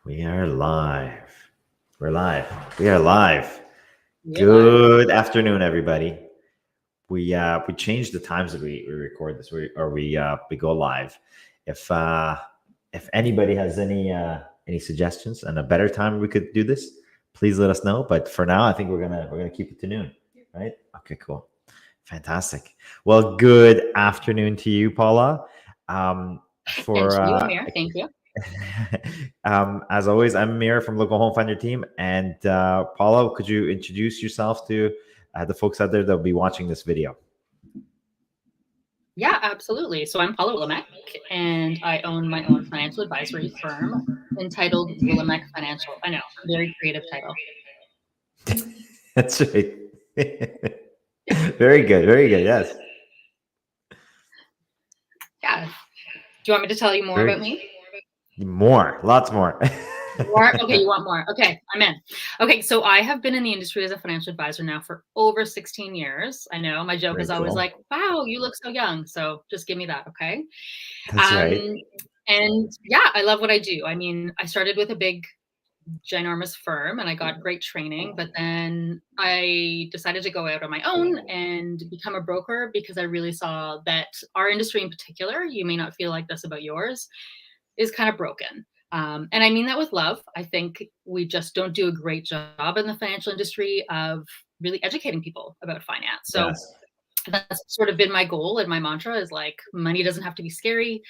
We are live. We're live. We are live. Real life. Good afternoon, everybody. We changed the times that we record this, we go live. If uh, if anybody has any suggestions and a better time we could do this, please let us know. But for now, I think we're gonna keep it to noon, right? Okay, cool, fantastic. Well, good afternoon to you, Paula. Um, And for to you, Amir. Thank you. As always, I'm Amir from Local Home Finder team. And Paula, could you introduce yourself to the folks out there that'll be watching this video? Yeah, absolutely. So I'm Paula Wilimek, and I own my own financial advisory firm entitled Wilimek Financial. I know, very creative title. That's right. Very good. Very good. Yes. Yeah. Do you want me to tell you more Very about me? more. Lots more. More? Okay, you want more. Okay, I'm in. Okay, so I have been in the industry as a financial advisor now for over 16 years. I know my joke Very is always cool. like, wow, you look so young. So just give me that, okay? That's Um, right. and yeah, I love what I do. I mean, I started with a big ginormous firm and I got great training, but then I decided to go out on my own and become a broker because I really saw that our industry in particular, you may not feel like this about yours, is kind of broken. And I mean that with love. I think we just don't do a great job in the financial industry of really educating people about finance. So Yes. that's sort of been my goal, and my mantra is like, money doesn't have to be scary.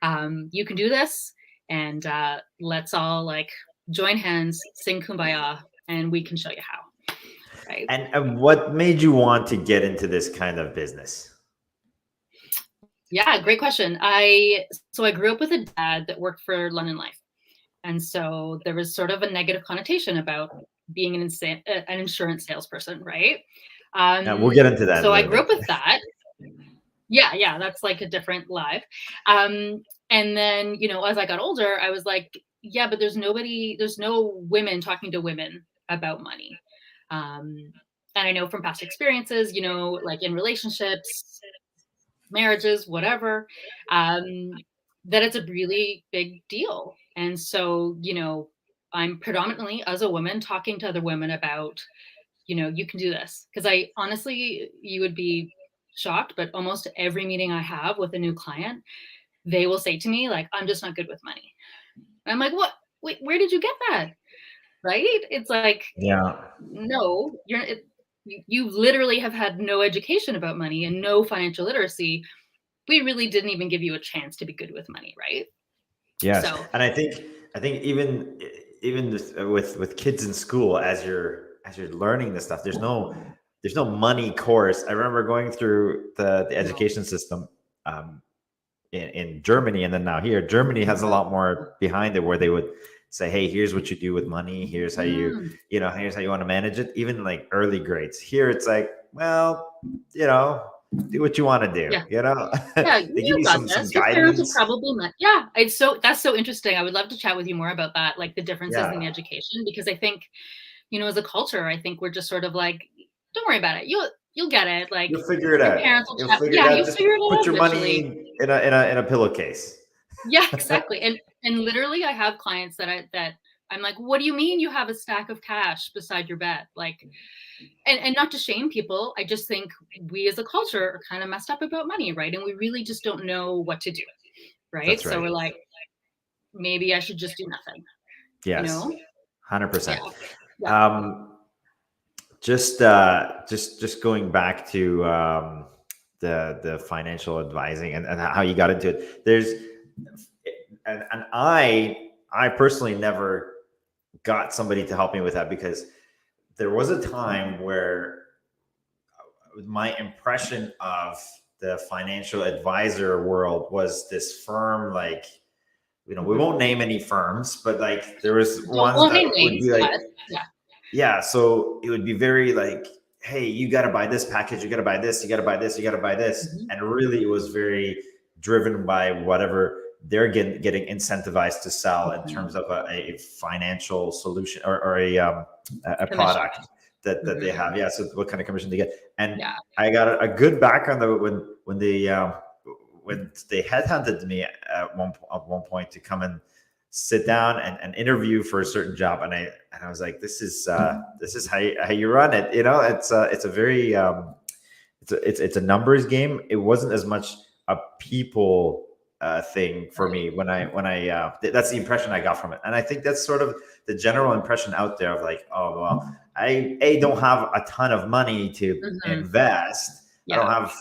You can do this, and let's all like join hands, sing kumbaya, and we can show you how. Right? And what made you want to get into this kind of business? Yeah, great question. I grew up with a dad that worked for London Life, and so there was sort of a negative connotation about being an insurance salesperson, right? We'll get into that in a So I little grew bit. up with that. Yeah, that's like a different live. And then, as I got older, I was like, yeah, but there's no women talking to women about money. Um, and I know from past experiences, like in relationships, marriages, whatever, that it's a really big deal. And so, I'm predominantly as a woman talking to other women about, you can do this. Because I honestly, you would be shocked, but almost every meeting I have with a new client, they will say to me, like, I'm just not good with money. And I'm like, what? Wait, where did you get that? Right? It's like, Yeah. no, you literally have had no education about money and no financial literacy. We really didn't even give you a chance to be good with money, right? Yes, So, and I think even this, with kids in school, as you're learning this stuff, there's no money course. I remember going through the no. education system um, in Germany, and then now here, Germany has a lot more behind it, where they would say, "Hey, here's what you do with money. Here's how Mm, here's how you want to manage it." Even like early grades. Here, it's like, well, you know, do what you want to do. yeah. Yeah, They give you you got some this. Your parents are guidance. probably not. Yeah, that's so interesting. I would love to chat with you more about that, like the differences in the Yeah, education, because I think, as a culture, I think we're just sort of like, don't worry about it. You'll get it. Like you'll figure it your out. parents will You'll chat. figure it Yeah, out. you'll Just figure it put out your eventually. money in a pillowcase. Yeah, exactly. And literally I have clients that I'm like, what do you mean you have a stack of cash beside your bed? Like, and not to shame people, I just think we as a culture are kind of messed up about money, right? And we really just don't know what to do, right? That's So right. we're like, maybe I should just do nothing, you Yes, know? 100%. Yeah. Yeah. Um, just going back to the financial advising and how you got into it. And I personally never got somebody to help me with that, because there was a time where my impression of the financial advisor world was this firm, like, we Mhm. won't name any firms, but like there was Don't ones won't that name would names, be like, but yeah. yeah, so it would be very like, hey, you got to buy this package, you got to buy this, you got to buy this, you got to buy this. Mhm. And really, it was very driven by whatever they're getting incentivized to sell in terms Mhm. of a financial solution, or a Commission. product that they Mhm. have. Yeah, so what kind of commission they get. And Yeah. I got a good background though when they headhunted me at one point to come and sit down and interview for a certain job, and I was like, this is how you run it. It's a very it's a numbers game. It wasn't as much a people thing for me when I that's the impression I got from it, and I think that's sort of the general impression out there of like, oh well, I don't have a ton of money to invest. I Yeah. don't have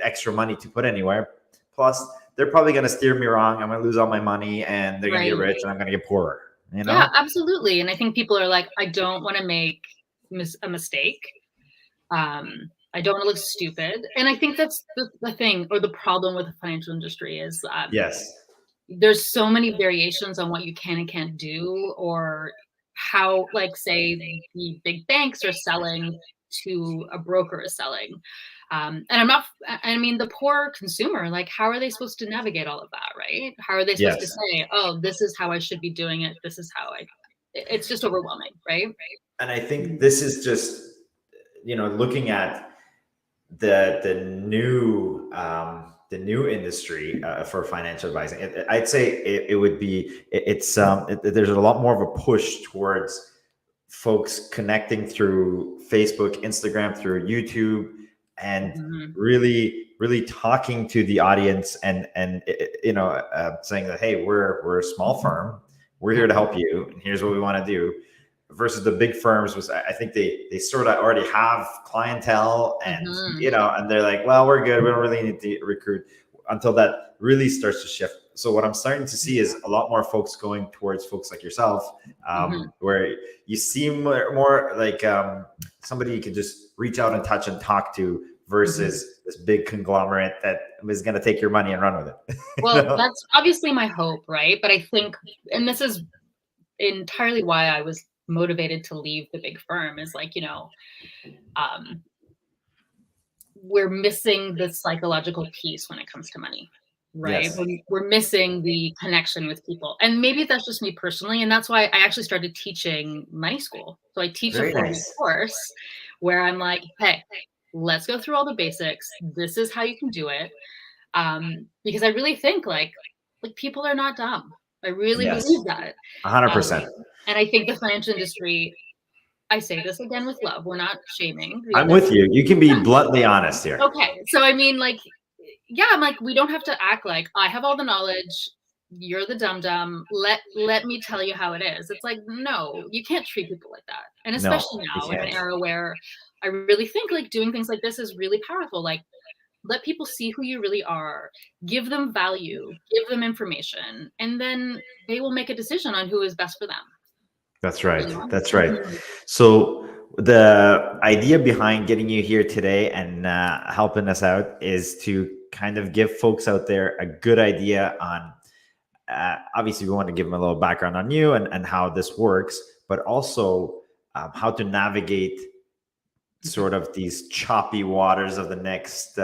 extra money to put anywhere. Plus, they're probably going to steer me wrong. I'm going to lose all my money, and they're going to get Right. rich, and I'm going to get poorer. Yeah, absolutely. And I think people are like, I don't want to make a mistake. I don't want to look stupid. And I think that's the thing, or the problem with the financial industry is Yes. there's so many variations on what you can and can't do, or how, like, say the big banks are selling to a broker is selling. And I mean, the poor consumer, like, how are they supposed to navigate all of that, right? How are they supposed to Yes. say, oh, this is how I should be doing it. This is how it's just overwhelming, right? And I think this is just, looking at the new industry for financial advising. I'd say it would be there's a lot more of a push towards folks connecting through Facebook, Instagram, through YouTube, and really really talking to the audience, and saying that, hey, we're a small firm, we're here to help you, and here's what we want to do. Versus the big firms, was I think they sort of already have clientele, and and they're like, well, we're good, we don't really need to recruit, until that really starts to shift. So what I'm starting to see is a lot more folks going towards folks like yourself, where you seem more like somebody you could just reach out and touch and talk to, versus this big conglomerate that is going to take your money and run with it. Well, that's obviously my hope, right? But I think, and this is entirely why I was motivated to leave the big firm, is like, we're missing the psychological piece when it comes to money, right? Yes. We're missing the connection with people. And maybe that's just me personally. And that's why I actually started teaching money school. So I teach Very a 4-week nice. course where I'm like, hey, let's go through all the basics. This is how you can do it. Because I really think like people are not dumb. I really Yes. believe that. 100%. And I think the financial industry, I say this again with love, we're not shaming. I'm with you. You can be bluntly honest here. Okay. So, I mean, like, yeah, I'm like, we don't have to act like I have all the knowledge. You're the dum-dum. Let me tell you how it is. It's like, no, you can't treat people like that. And especially No, now you in an can't. era where I really think like doing things like this is really powerful. Like, let people see who you really are, give them value, give them information, and then they will make a decision on who is best for them. That's right. You know? That's right. So the idea behind getting you here today and helping us out is to kind of give folks out there a good idea on. Obviously, we want to give them a little background on you and how this works, but also how to navigate sort of these choppy waters of the next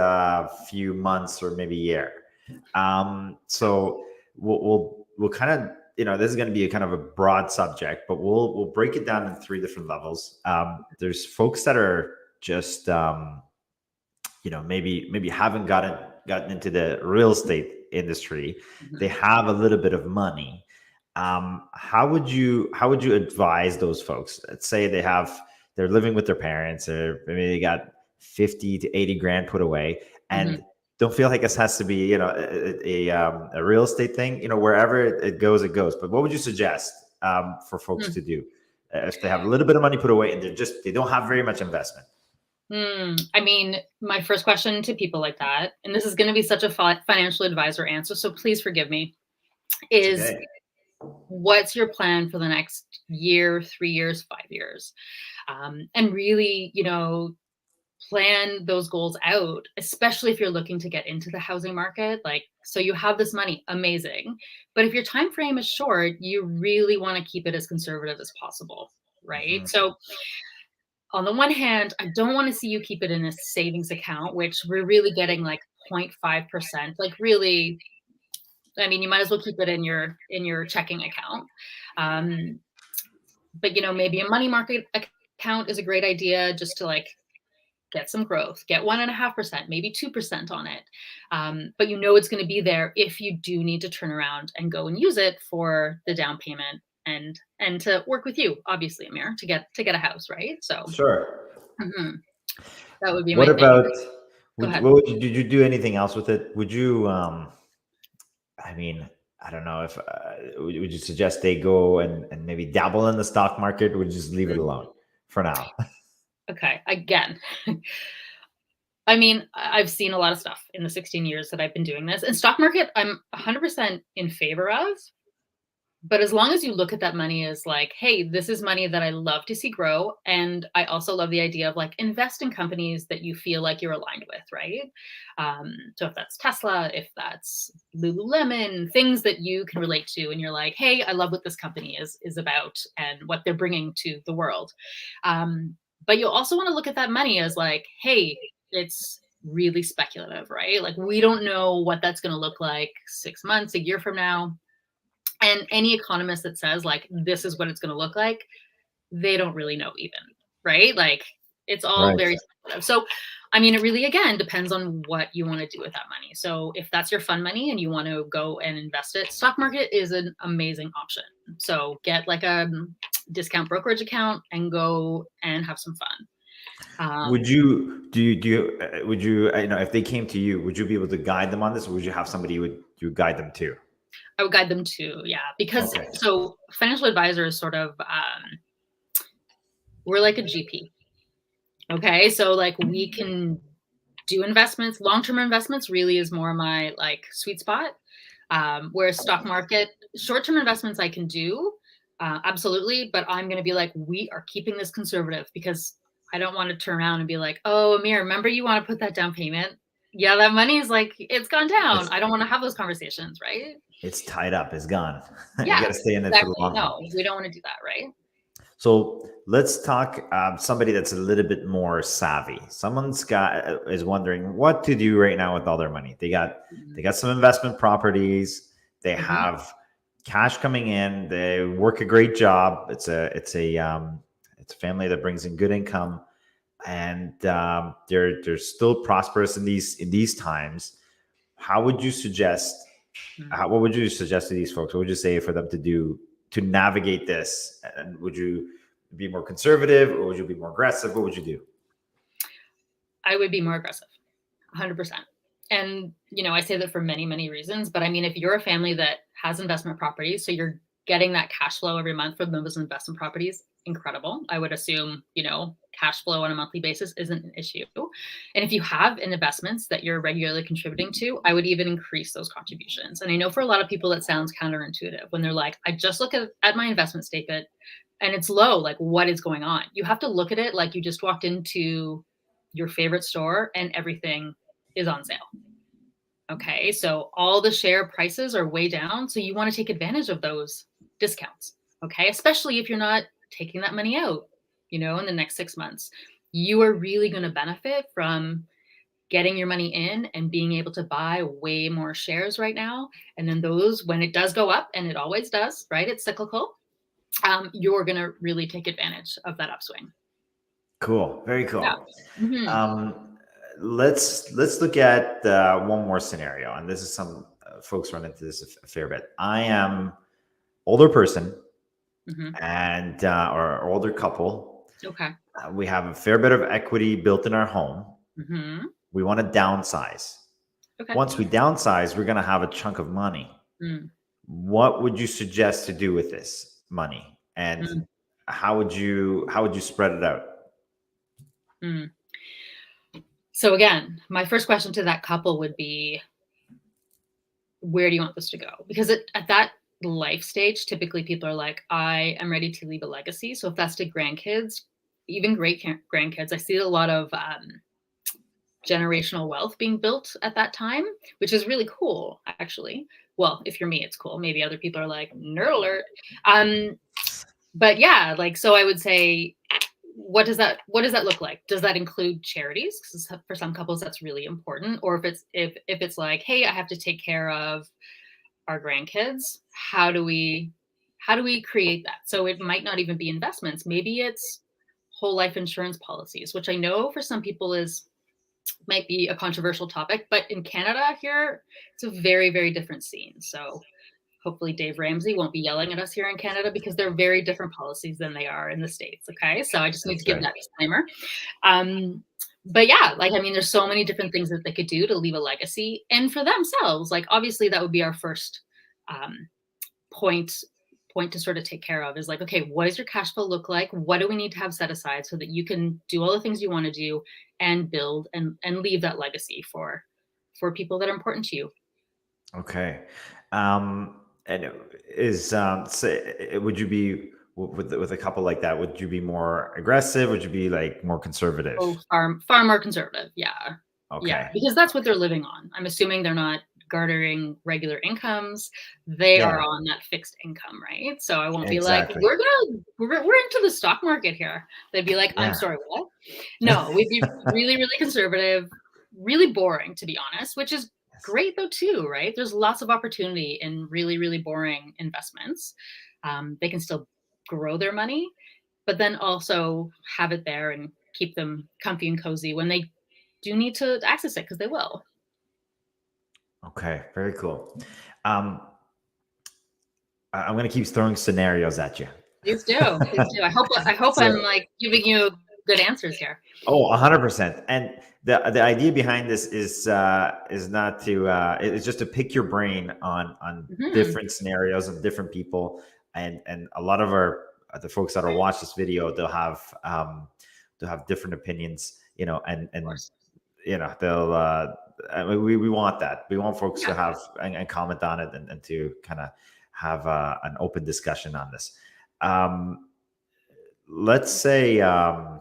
few months or maybe year. So we'll kind of, this is going to be a kind of a broad subject, but we'll break it down in 3 different levels. There's folks that are just maybe haven't gotten into the real estate industry. They have a little bit of money. How would you advise those folks? Let's say they're living with their parents, or maybe they got 50 to 80 grand put away, and don't feel like this has to be a real estate thing. Wherever it goes, it goes. But what would you suggest for folks to do if they have a little bit of money put away and they don't have very much investment? I mean, my first question to people like that, and this is going to be such a financial advisor answer, so please forgive me, is Okay. What's your plan for the next year, 3 years, 5 years? And really, plan those goals out, especially if you're looking to get into the housing market. Like, so you have this money, amazing. But if your time frame is short, you really want to keep it as conservative as possible, right? So on the one hand, I don't want to see you keep it in a savings account, which we're really getting like 0.5%. Like, really, I mean, you might as well keep it in your checking account. But maybe a money market account is a great idea, just to like get some growth, get 1.5%, maybe 2% on it. But you know it's going to be there if you do need to turn around and go and use it for the down payment and to work with you, obviously, Amir, to get a house, right? So Sure. mhm, that would be What my thing. about Go would ahead. what would you, did you do anything else with it? Would you I mean, I don't know if would you suggest they go and maybe dabble in the stock market, or would you just leave it Mhm. alone for now? Okay, again, I mean, I've seen a lot of stuff in the 16 years that I've been doing this. And stock market, I'm 100% in favor of. But as long as you look at that money as like, hey, this is money that I love to see grow. And I also love the idea of like invest in companies that you feel like you're aligned with, right? So if that's Tesla, if that's Lululemon, things that you can relate to, and you're like, hey, I love what this company is about and what they're bringing to the world. But you also want to look at that money as like, hey, it's really speculative, right? Like we don't know what that's going to look like 6 months, a year from now, and any economist that says like this is what it's going to look like, they don't really know even, right? Like it's all Right. very speculative. So I mean, it really again depends on what you want to do with that money. So if that's your fun money and you want to go and invest it, stock market is an amazing option. So get like a discount brokerage account and go and have some fun. Would you would you you know, if they came to you, would you be able to guide them on this, or would you have somebody you guide them to? I would guide them to, yeah, because Okay. so financial advisor is sort of we're like a GP. Okay, so like we can do investments. Long-term investments really is more my like sweet spot. Whereas stock market, short-term investments I can do, absolutely, but I'm going to be like, we are keeping this conservative because I don't want to turn around and be like, oh, Amir, remember you want to put that down payment? Yeah, that money is like it's gone down. It's I don't want to have those conversations, right? it's tied up. It's gone. You got Yeah, to stay in it for the exactly. long run. No, we don't want to do that, right? So let's talk somebody that's a little bit more savvy. Someone's got is wondering what to do right now with all their money. They got some investment properties. They Mm-hmm. have cash coming in. They work a great job. It's a family that brings in good income, and they're still prosperous in these times. How would you suggest? What would you suggest to these folks? What would you say for them to do to navigate this? And would you be more conservative, or would you be more aggressive? What would you do? I would be more aggressive. 100%. And, you know, I say that for many, many reasons. But I mean, if you're a family that has investment properties, so you're getting that cash flow every month from those investment properties, incredible. I would assume, you know, cash flow on a monthly basis isn't an issue. And if you have investments that you're regularly contributing to, I would even increase those contributions. And I know for a lot of people that sounds counterintuitive when they're like, I just look at my investment statement and it's low. Like, what is going on? You have to look at it like you just walked into your favorite store and everything is on sale. Okay, so all the share prices are way down. So you want to take advantage of those discounts. Okay, especially if you're not taking that money out, you know, in the next 6 months. You are really going to benefit from getting your money in and being able to buy way more shares right now. And then those, when it does go up, and it always does, right? It's cyclical. You're going to really take advantage of that upswing. Cool, very Yeah. cool. Hmm. Um, let's look at one more scenario, and this is some folks run into this a fair bit. I am older person Hmm. and or older couple. Okay. We have a fair bit of equity built in our home. Hmm. We want to downsize. Okay. Once we downsize, we're going to have a chunk of money. Mm. What would you suggest to do with this money, and Mm. how would you spread it out? Mm. So again, my first question to that couple would be, where do you want this to go? Because at that life stage, typically people are like, I am ready to leave a legacy. So if that's to grandkids, even great grandkids, I see a lot of generational wealth being built at that time, which is really cool, actually. Well, if you're me, it's cool. Maybe other people are like, nerd alert. But yeah, like, so I would say, what does that look like? Does that include charities? Because for some couples that's really important. Or if it's like, hey, I have to take care of our grandkids, how do we create that? So it might not even be investments, maybe it's whole life insurance policies, which I know for some people might be a controversial topic, but in Canada here, it's a very, very different scene. So hopefully Dave Ramsey won't be yelling at us here in Canada because they're very different policies than they are in the States. Okay. So I just need to give that disclaimer. But yeah, like, I mean, there's so many different things that they could do to leave a legacy and for themselves. Like, obviously that would be our first point to sort of take care of is like, okay, what does your cash flow look like? What do we need to have set aside so that you can do all the things you want to do and build and leave that legacy for people that are important to you? Okay. And would you be with a couple like that? Would you be more aggressive? Would you be like more conservative? Oh, far more conservative. Yeah. Yeah, Okay. because that's what they're living on. I'm assuming they're not garnering regular incomes. They are Yeah. on that fixed income, right? So I won't be like, Exactly. we're into the stock market here. They'd be like, I'm Yeah. sorry, what? No, we'd be really, really conservative, really boring, to be honest, which is Yes. great though too, right? There's lots of opportunity in really, really boring investments. They can still grow their money, but then also have it there and keep them comfy and cozy when they do need to access it because they will. Okay. Very cool. Um, I'm going to keep throwing scenarios at you. Please do. Please do. I hope So, I'm like giving you good answers here. 100%. And the idea behind this is not to it's just to pick your brain on Mhm. different scenarios and different people, and a lot of the folks that are watch this video, they'll have different opinions, Of and course. they'll I mean, we want that. We want folks Yeah. to have and comment on it, and to kind of have an open discussion on this. Um, let's say I'm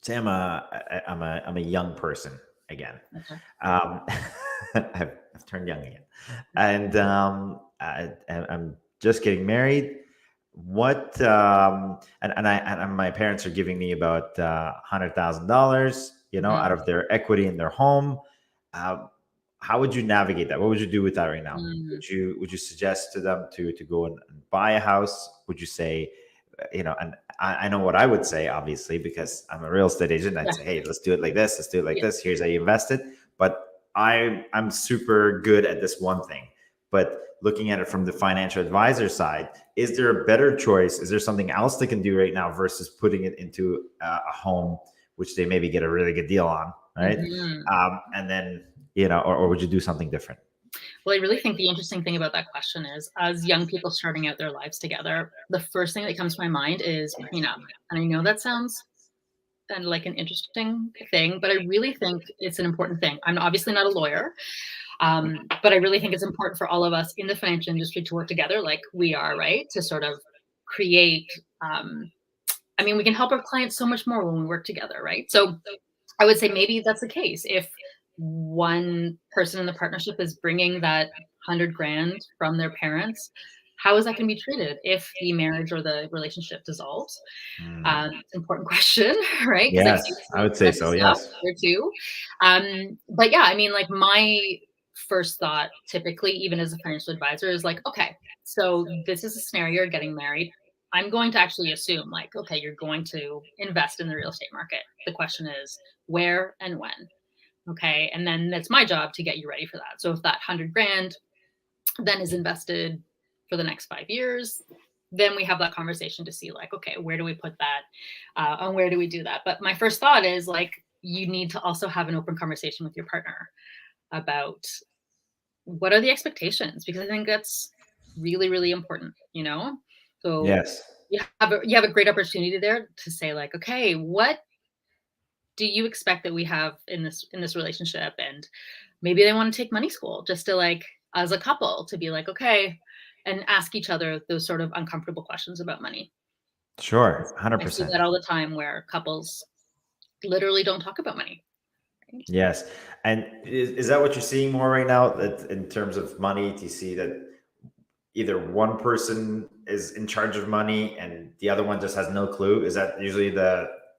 a young person again. Okay. Um, I've turned young again, and I'm just getting married. What and my parents are giving me about $100,000, out Mhm. of their equity in their home. Uh, how would you navigate that? What would you do with that right now? Mm. Would you suggest to them to go and buy a house? Would you say, and I know what I would say, obviously, because I'm a real estate agent. I'd Yeah. say, hey, let's do it like this. Let's do it like Yeah. this. Here's how you invest it. But I'm super good at this one thing. But looking at it from the financial advisor side, is there a better choice? Is there something else they can do right now versus putting it into a home, which they maybe get a really good deal on, right? Mhm. And then, or would you do something different? Well, I really think the interesting thing about that question is, as young people starting out their lives together, the first thing that comes to my mind is prenup. And I know that sounds and like an interesting thing, but I really think it's an important thing. I'm obviously not a lawyer, but I really think it's important for all of us in the financial industry to work together, like we are, right? To sort of create. I mean, we can help our clients so much more when we work together, right? So I would say maybe that's the case. If one person in the partnership is bringing that 100 grand from their parents, how is that going to be treated if the marriage or the relationship dissolves? Hmm. It's an important question, right? Because I Yes, see I some would say messy so. stuff Yes. there too. But yeah, I mean, like my first thought, typically, even as a financial advisor, is like, okay, so this is a scenario you're getting married. I'm going to actually assume, like, okay, you're going to invest in the real estate market. The question is where and when. Okay. And then it's my job to get you ready for that. So if that 100 grand then is invested for the next 5 years, then we have that conversation to see like, okay, where do we put that? And where do we do that? But my first thought is like, you need to also have an open conversation with your partner about what are the expectations, because I think that's really, really important, you know? So Yes. you have a great opportunity there to say like, okay, what do you expect that we have in this relationship? And maybe they want to take money school just to like as a couple to be like, okay, and ask each other those sort of uncomfortable questions about money. Sure. I see 100%. that all the time where couples literally don't talk about money. Right? Yes. And is that what you're seeing more right now? That in terms of money, do you see that either one person is in charge of money and the other one just has no clue? Is that usually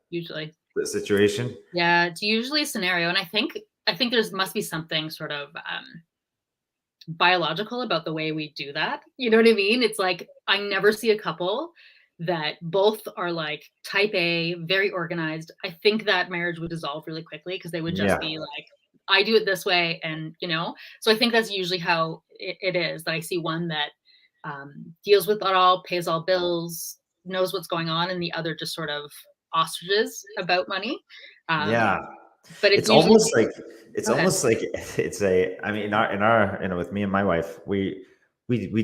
Usually. the situation? Yeah, it's usually a scenario. And I think there's must be something sort of biological about the way we do that. You know what I mean? It's like I never see a couple that both are like type A, very organized, I think that marriage would dissolve really quickly because they would just Yeah. be like, I do it this way. And, so I think that's usually how it is that I see one that deals with it all, pays all bills, knows what's going on, and the other just sort of ostriches about money. Yeah. But it's It's usually, almost like it's go ahead. almost like it's a. I mean, in our with me and my wife, we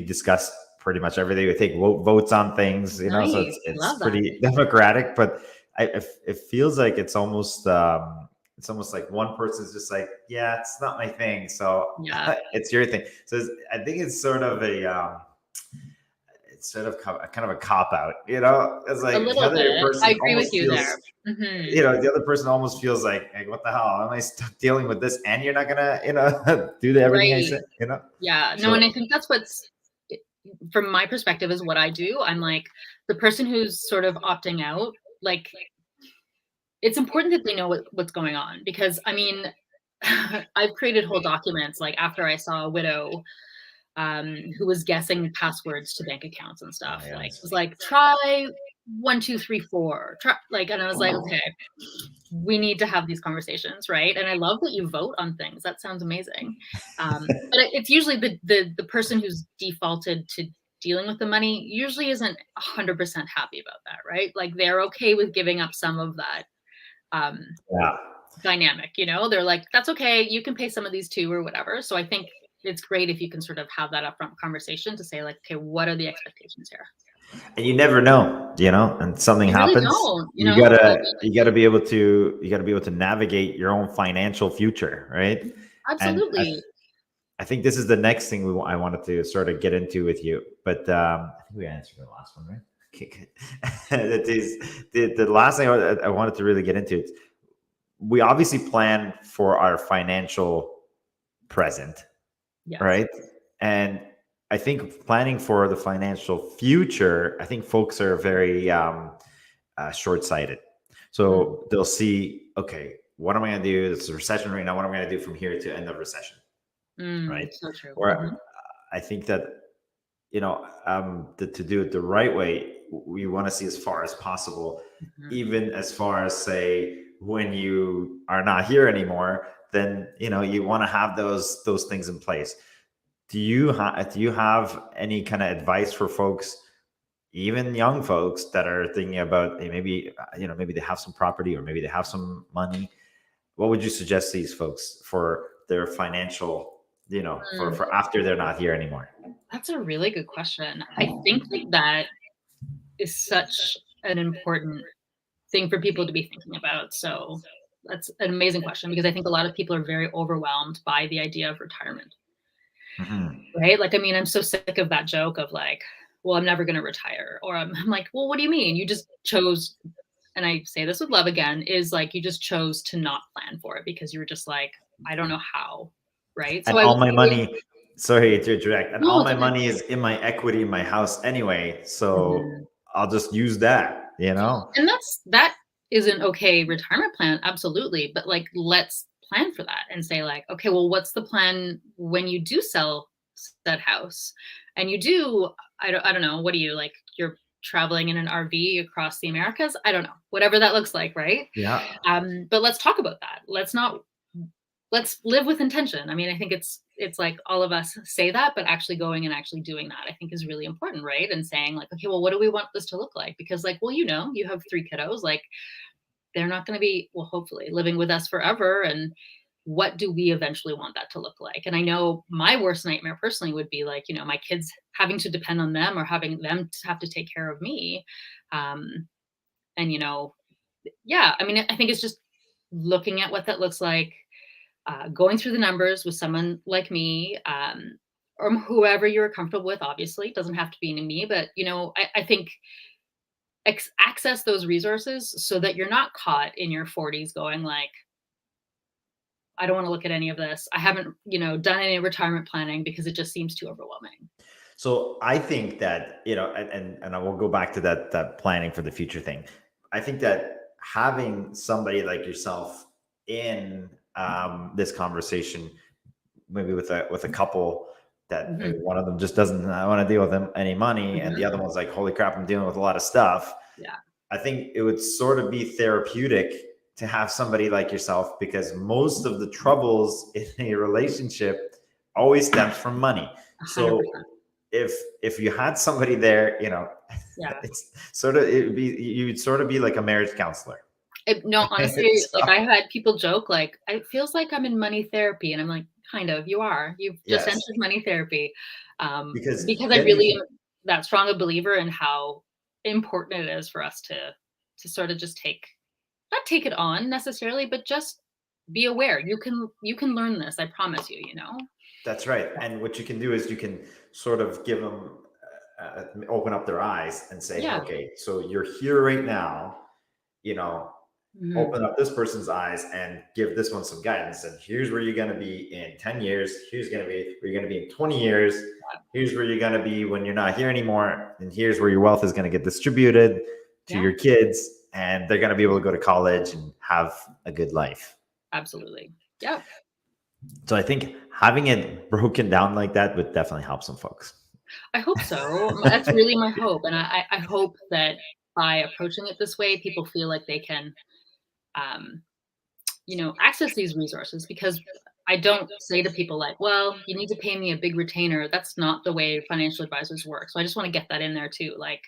discuss pretty much everything. We take votes on things, so Nice. it's Love that. pretty democratic. But it feels like it's almost like one person's just like, yeah, it's not my thing, so Yeah. it's your thing. So I think it's sort of it's sort of kind of a cop out. It's A like the little other bit. I person agree with almost you feels there. Hmm. the other person almost feels like, hey, what the hell? Am I stuck dealing with this? And you're not gonna, do everything I Right. said. Yeah. No, and I So think that's from my perspective is what I do. I'm like the person who's sort of opting out, like it's important that they know what's going on because I mean, I've created whole documents like after I saw a widow who was guessing passwords to bank accounts and oh stuff. yeah, Like, it that's was like, try 1, 2, 3, 4. Try, like, and I was like, okay, we need to have these conversations, right? And I love that you vote on things. That sounds amazing. But it's usually the person who's defaulted to dealing with the money usually isn't 100% happy about that, right? Like they're okay with giving up some of that um, yeah. dynamic, they're like, that's okay. You can pay some of these too or whatever. So I think it's great if you can sort of have that upfront conversation to say like, okay, what are the expectations here? And you never know, and something You really happens. don't, You like gotta be able to navigate your own financial future, right? And absolutely. I think this is the next thing I wanted to sort of get into with you, but I think we answered the last one, right? Okay, good. That is the last thing I wanted to really get into. Is we obviously plan for our financial present, Yes. right? And I think planning for the financial future, I think folks are very short-sighted. Mm, So they'll see, okay, what am I going to do? It's a recession right now. What am I going to do from here to end of recession, right? so true. Or Hmm. I think that to do it the right way, we want to see as far as possible, Hmm. even as far as say when you are not here anymore. Then you want to have those things in place. Do you have any kind of advice for folks, even young folks that are thinking about, hey, maybe maybe they have some property or maybe they have some money? What would you suggest these folks for their financial, for after they're not here anymore? That's a really good question. I think like that is such an important thing for people to be thinking about. So that's an amazing question because I think a lot of people are very overwhelmed by the idea of retirement, Mhm. right? Like, I mean, I'm so sick of that joke of like, well, I'm never going to retire. Or I'm like, well, what do you mean? You just chose, and I say this with love again, is like you just chose to not plan for it because you were just like, I don't know how. Right. So And I would all my say, money, sorry to interject, and no, all it's my okay. money is in my equity in my house anyway, so Mhm. I'll just use that. And that is an okay retirement plan, absolutely, but, like, let's plan for that and say, like, "Okay, well, what's the plan when you do sell that house?" And you do I don't know, what do you like, you're traveling in an RV across the Americas? I don't know, whatever that looks like, right? Yeah. But let's talk about that. Let's live with intention. I mean, I think it's like all of us say that, but actually going and actually doing that, I think is really important, right? And saying like, okay, well, what do we want this to look like? Because like, well, you have 3 kiddos, like they're not going to be, well, hopefully living with us forever. And what do we eventually want that to look like? And I know my worst nightmare personally would be like, my kids having to depend on them or having them to have to take care of me. Um, and yeah, I mean, I think it's just looking at what that looks like, going through the numbers with someone like me, or whoever you're comfortable with. Obviously, it doesn't have to be me, but I think access those resources so that you're not caught in your 40s going like, I don't want to look at any of this. I haven't, done any retirement planning because it just seems too overwhelming. So I think that, and I will go back to that planning for the future thing. I think that having somebody like yourself in this conversation, maybe with a couple, that Mhm. one of them just doesn't want to deal with any money, and the Mhm. other one's like, holy crap, I'm dealing with a lot of stuff. Yeah. I think it would sort of be therapeutic to have somebody like yourself, because most of the troubles in a relationship always stems from money. So 100%. if you had somebody there, Yeah. it's sort of, it would be, you'd sort of be like a marriage counselor. No, honestly, like, So, I had people joke, like, "It feels like I'm in money therapy," and I'm like, "Kind of, you are. You've just yes, entered money therapy." because Because I then you really can, am that strong a believer in how important it is for us to sort of just not take it on necessarily, but just be aware. You can learn this, I promise you, you know? that's right. And what you can do is you can sort of give them, open up their eyes and say, Yeah. okay, so you're here right now, you know, Mhm. open up this person's eyes and give this one some guidance. And here's where you're going to be in 10 years. Here's going to be where you're going to be in 20 years. Here's where you're going to be when you're not here anymore. And here's where your wealth is going to get distributed to Yeah. your kids. And they're going to be able to go to college and have a good life. Absolutely. Yeah. So I think having it broken down like that would definitely help some folks. I hope so. That's really my hope, and I hope that by approaching it this way, people feel like they can, um, access these resources because I don't say to people like, "Well, you need to pay me a big retainer." That's not the way financial advisors work. So I just want to get that in there too. Like,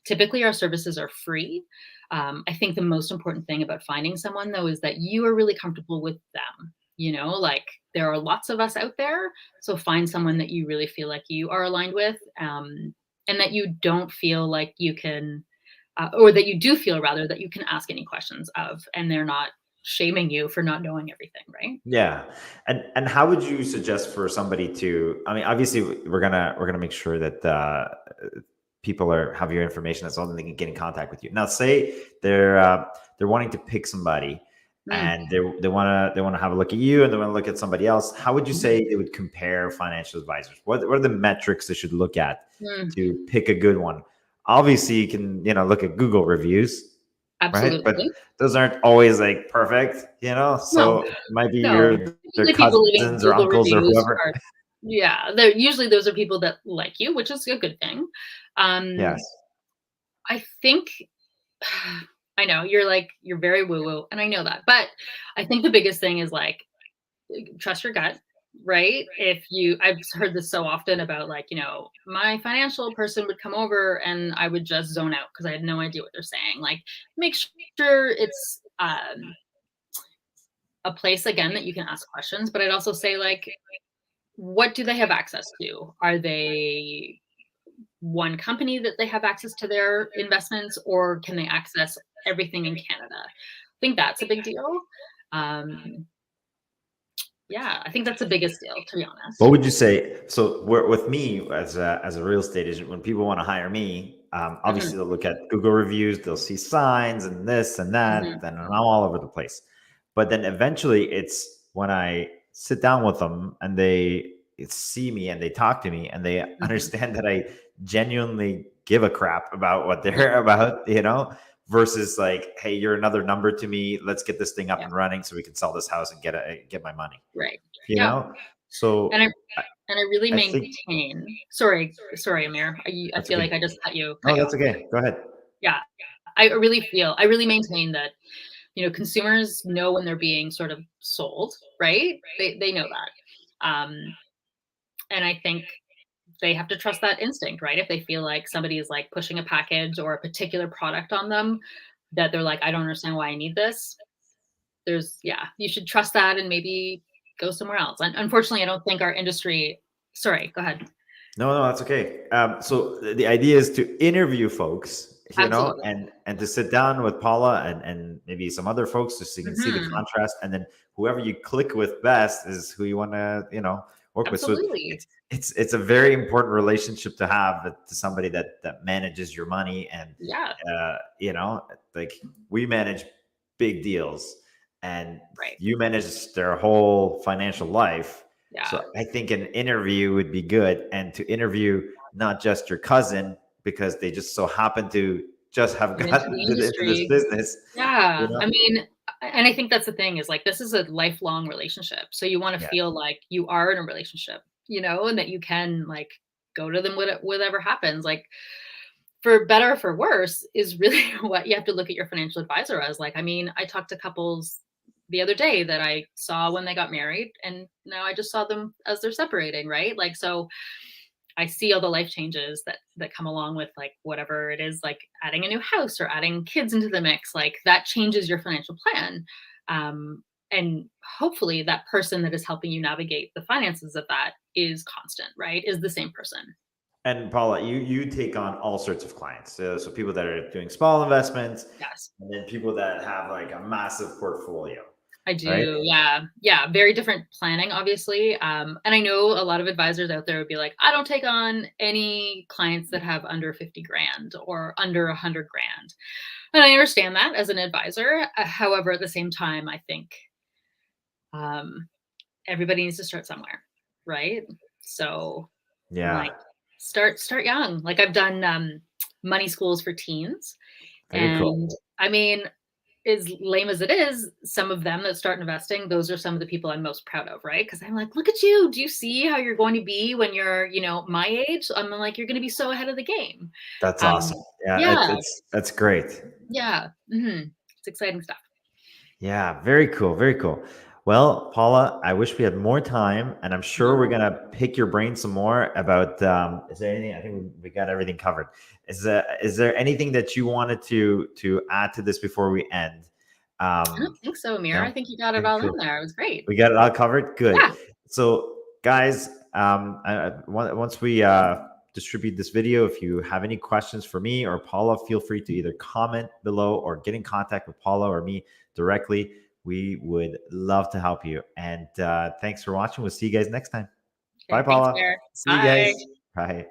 typically our services are free. I think the most important thing about finding someone though is that you are really comfortable with them. Like there are lots of us out there. So find someone that you really feel like you are aligned with, and that you don't feel like you can, or that you do feel rather that you can ask any questions of, and they're not shaming you for not knowing everything, right? Yeah. And how would you suggest for somebody to, I mean, obviously we're gonna make sure that people have your information, that's all, that they can get in contact with you. Now say they're wanting to pick somebody, Mm, and they want to have a look at you, and they want to look at somebody else. How would you mhm, say they would compare financial advisors? What are the metrics they should look at mm, to pick a good one? Obviously you can, look at Google reviews, right? But absolutely. those aren't always like perfect, No, so it might be no. their Usually people leaving cousins or Google uncles or reviews whoever. are, yeah, they're usually those are people that like you, which is a good thing. Yes. I think I know you're very woo woo, and I know that, but I think the biggest thing is like trust your gut, right? I've heard this so often about like my financial person would come over and I would just zone out because I had no idea what they're saying. Like make sure it's a place again that you can ask questions, but I'd also say like what do they have access to? Are they one company that they have access to their investments, or can they access everything in Canada? I think that's a big deal. Um, yeah, I think that's the biggest deal, to be What honest. would you say? So with me as a real estate agent, when people want to hire me, Mhm, obviously they'll look at Google reviews, they'll see signs and this and that, mhm, and I'm all over the place. But then eventually, it's when I sit down with them and they see me and they talk to me and they mhm. understand that I genuinely give a crap about what Yeah, they're about, versus like, hey, you're another number to me. Let's get this thing up yeah, and running so we can sell this house and get my money. right. You Yeah, know, and I so and I really I think maintain sorry, Amir. I that's feel okay. like I just cut No, you that's off. okay. Go ahead. Yeah, I really maintain that, consumers know when they're being sort of sold, right? They know that. And I think they have to trust that instinct, right? If they feel like somebody is like pushing a package or a particular product on them that they're like, I don't understand why I need this. Yeah, you should trust that and maybe go somewhere else. And unfortunately, I don't think our industry, sorry, go ahead. No, no, that's okay. So the idea is to interview folks, Absolutely. and to sit down with Paula and maybe some other folks, just so you can see the Hmm. contrast, and then whoever you click with best is who you want to, work with. So Absolutely. it's a very important relationship to have to somebody that manages your money, and Yeah. like we manage big deals, and Right. you manage their whole financial life. Yeah. So I think an interview would be good, and to interview not just your cousin because they just so happen to just have I'm into the gotten into this industry. business, you Yeah. know? I mean, and I think that's the thing is like this is a lifelong relationship. So you want to Yeah. feel like you are in a relationship. and that you can like go to them with whatever happens. Like, for better or for worse is really what you have to look at your financial advisor as. Like, I mean, I talked to couples the other day that I saw when they got married, and now I just saw them as they're separating, right? Like, so I see all the life changes that come along with like whatever it is, like adding a new house or adding kids into the mix. Like, that changes your financial plan. And hopefully that person that is helping you navigate the finances of that is constant, right? Is the same person. And Paula, you take on all sorts of clients. So people that are doing small investments, Yes. and then people that have like a massive portfolio, I right? do. Yeah. Yeah. Very different planning, obviously. And I know a lot of advisors out there would be like, I don't take on any clients that have under 50 grand or under 100 grand. And I understand that as an advisor. However, at the same time, I think um, everybody needs to start somewhere. Right. So I'm Yeah, like, start young. Like, I've done money schools for teens. very cool. And I mean, as lame as it is, some of them that start investing, those are some of the people I'm most proud of, right? Because I'm like, look at you. Do you see how you're going to be when you're, my age? I'm like, you're going to be so ahead of the game. That's awesome. Um, Yeah, yeah, that's great. yeah. It's exciting stuff. Yeah, very cool, very cool. Well, Paula, I wish we had more time, and I'm sure we're No, gonna pick your brain some more about. Is there anything? I think we got everything covered. Is there anything that you wanted to add to this before we end? I don't think so, Amir. No. I think you got it Okay, all in cool. there. It was great. We got it all covered. Good. Yeah. So, guys, once we distribute this video, if you have any questions for me or Paula, feel free to either comment below or get in contact with Paula or me directly. We would love to help you. And thanks for watching. We'll see you guys next time. Bye, Okay. Thanks, Paula. Amir. See you guys. Bye. Bye.